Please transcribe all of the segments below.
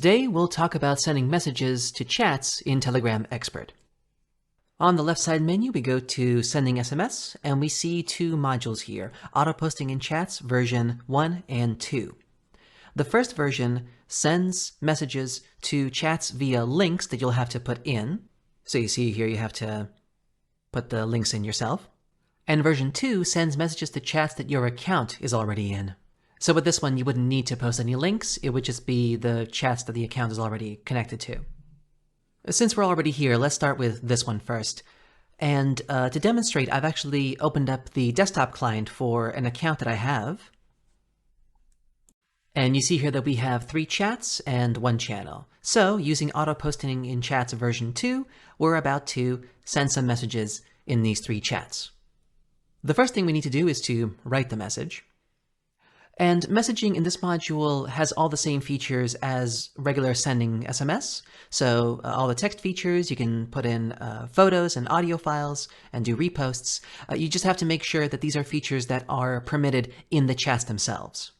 Today we'll talk about sending messages to chats in Telegram Expert. On the left side menu we go to Sending SMS and we see two modules here, Auto Posting in Chats version 1 and 2. The first version sends messages to chats via links that you'll have to put in. So you see here you have to put the links in yourself. And version 2 sends messages to chats that your account is already in. So with this one, you wouldn't need to post any links. It would just be the chats that the account is already connected to. Since we're already here, let's start with this one first. And to demonstrate, I've actually opened up the desktop client for an account that I have. And you see here that we have 3 chats and 1 channel. So using Auto Posting in Chats version 2, we're about to send some messages in these 3 chats. The first thing we need to do is to write the message. And messaging in this module has all the same features as regular sending SMS. So all the text features, you can put in photos and audio files and do reposts. You just have to make sure that these are features that are permitted in the chats themselves.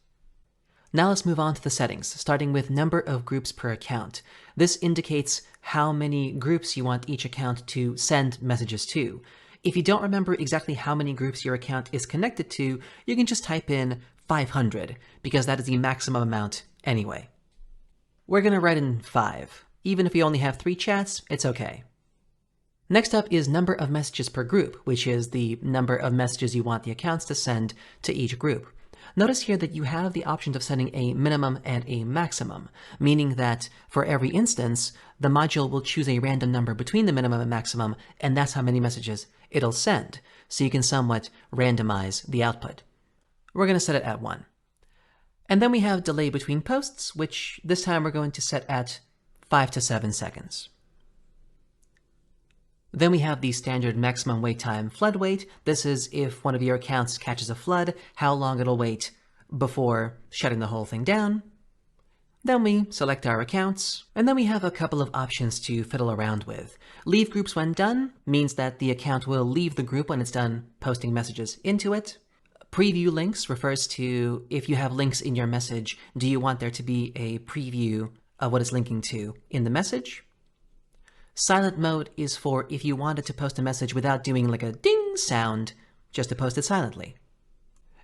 Now let's move on to the settings, starting with number of groups per account. This indicates how many groups you want each account to send messages to. If you don't remember exactly how many groups your account is connected to, you can just type in 500, because that is the maximum amount anyway. We're going to write in 5. Even if you only have 3 chats, it's okay. Next up is number of messages per group, which is the number of messages you want the accounts to send to each group. Notice here that you have the option of sending a minimum and a maximum, meaning that for every instance, the module will choose a random number between the minimum and maximum, and that's how many messages it'll send. So you can somewhat randomize the output. We're going to set it at 1. And then we have delay between posts, which this time we're going to set at 5 to 7 seconds. Then we have the standard maximum wait time flood wait. This is if one of your accounts catches a flood, how long it'll wait before shutting the whole thing down. Then we select our accounts, and then we have a couple of options to fiddle around with. Leave groups when done means that the account will leave the group when it's done posting messages into it. Preview links refers to if you have links in your message, do you want there to be a preview of what it's linking to in the message? Silent mode is for if you wanted to post a message without doing like a ding sound, just to post it silently.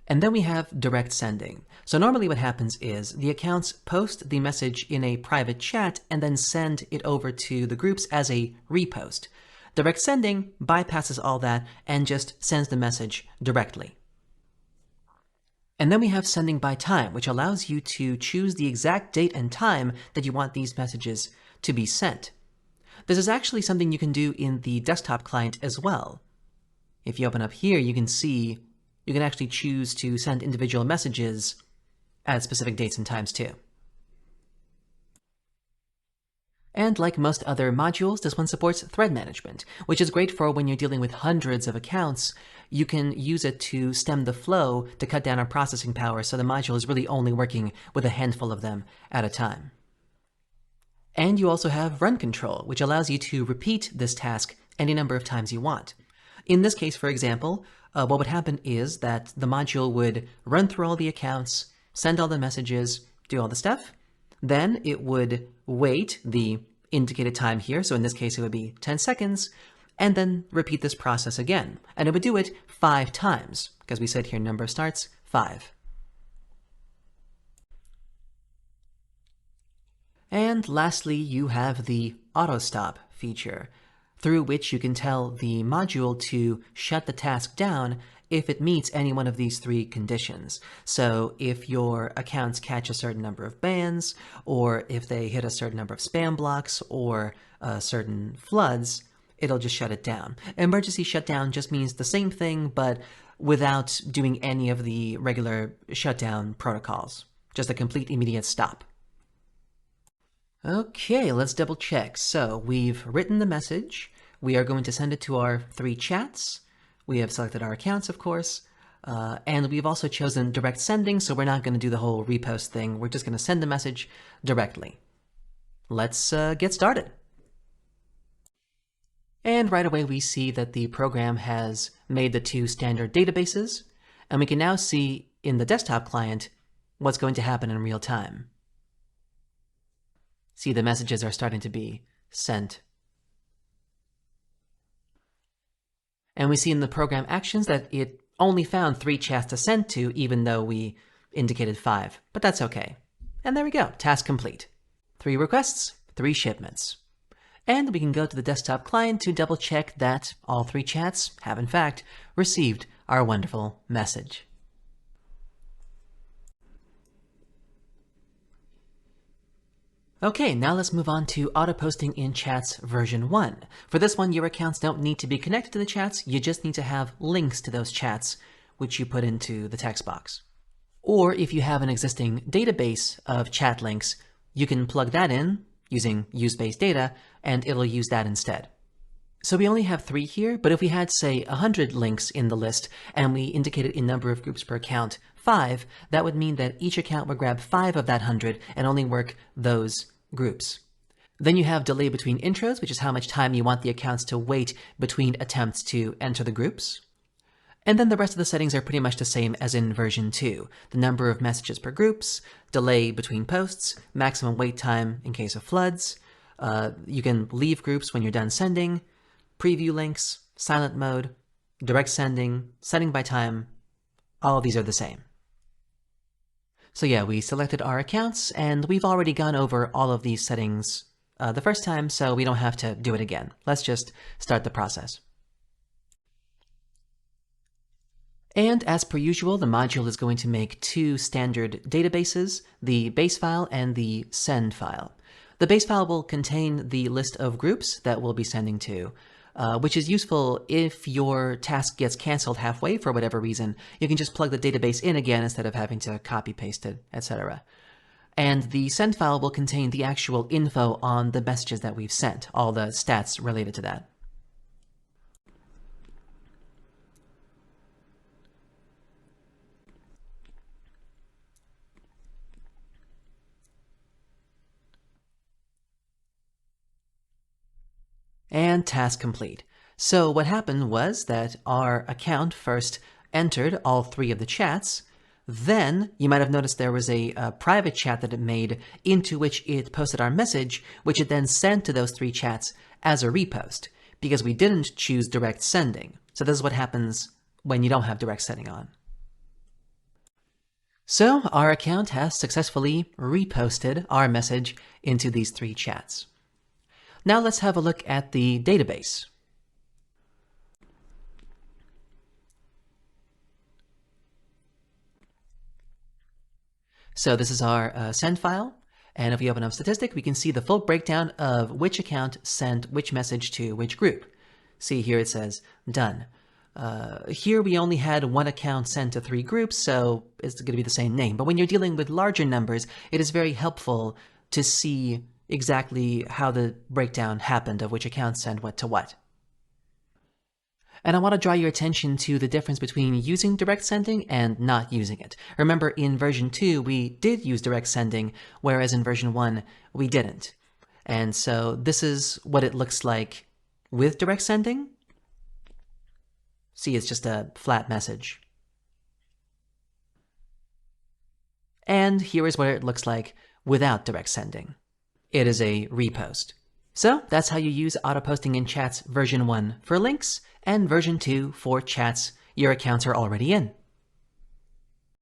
And then we have direct sending. So normally what happens is the accounts post the message in a private chat and then send it over to the groups as a repost. Direct sending bypasses all that and just sends the message directly. And then we have sending by time, which allows you to choose the exact date and time that you want these messages to be sent. This is actually something you can do in the desktop client as well. If you open up here, you can see you can actually choose to send individual messages at specific dates and times too. And like most other modules, this one supports thread management, which is great for when you're dealing with hundreds of accounts. You can use it to stem the flow to cut down on processing power, so the module is really only working with a handful of them at a time. And you also have run control, which allows you to repeat this task any number of times you want. In this case, for example, what would happen is that the module would run through all the accounts, send all the messages, do all the stuff. Then it would wait the indicated time here, so in this case it would be 10 seconds, and then repeat this process again. And it would do it 5 times, because we said here number of starts, 5. And lastly, you have the auto stop feature, through which you can tell the module to shut the task down if it meets any one of these 3 conditions. So if your accounts catch a certain number of bans, or if they hit a certain number of spam blocks, or certain floods, it'll just shut it down. Emergency shutdown just means the same thing, but without doing any of the regular shutdown protocols. Just a complete immediate stop. Okay, let's double check. So we've written the message. We are going to send it to our 3 chats. We have selected our accounts, of course, and we've also chosen direct sending, so we're not going to do the whole repost thing. We're just going to send the message directly. Let's get started. And right away we see that the program has made the 2 standard databases, and we can now see in the desktop client what's going to happen in real time. See, the messages are starting to be sent. And we see in the program actions that it only found 3 chats to send to, even though we indicated 5. But that's okay. And there we go, task complete. 3 requests, 3 shipments. And we can go to the desktop client to double check that all 3 chats have in fact received our wonderful message. Okay, now let's move on to auto posting in chats version 1. For this one, your accounts don't need to be connected to the chats, you just need to have links to those chats, which you put into the text box. Or if you have an existing database of chat links, you can plug that in using use-based data, and it'll use that instead. So we only have 3 here, but if we had, say, 100 links in the list, and we indicated in number of groups per account 5, that would mean that each account would grab 5 of that 100 and only work those groups. Then you have delay between intros, which is how much time you want the accounts to wait between attempts to enter the groups. And then the rest of the settings are pretty much the same as in version 2. The number of messages per groups, delay between posts, maximum wait time in case of floods, you can leave groups when you're done sending, preview links, silent mode, direct sending, setting by time, all of these are the same. So yeah, we selected our accounts, and we've already gone over all of these settings the first time, so we don't have to do it again. Let's just start the process. And as per usual, the module is going to make 2 standard databases, the base file and the send file. The base file will contain the list of groups that we'll be sending to, which is useful if your task gets canceled halfway for whatever reason. You can just plug the database in again instead of having to copy-paste it, etc. And the send file will contain the actual info on the messages that we've sent, all the stats related to that. And task complete. So what happened was that our account first entered all 3 of the chats. Then you might have noticed there was a private chat that it made into which it posted our message, which it then sent to those 3 chats as a repost, because we didn't choose direct sending. So this is what happens when you don't have direct sending on. So our account has successfully reposted our message into these 3 chats. Now let's have a look at the database. So this is our send file, and if we open up statistic, we can see the full breakdown of which account sent which message to which group. See here it says done. Here we only had 1 account sent to 3 groups, so it's going to be the same name. But when you're dealing with larger numbers, it is very helpful to see exactly how the breakdown happened of which accounts send what to what. And I want to draw your attention to the difference between using direct sending and not using it. Remember, in version 2, we did use direct sending, whereas in version 1, we didn't. And so this is what it looks like with direct sending. See, it's just a flat message. And here is what it looks like without direct sending. It is a repost. So that's how you use auto posting in chats version 1 for links and version 2 for chats your accounts are already in.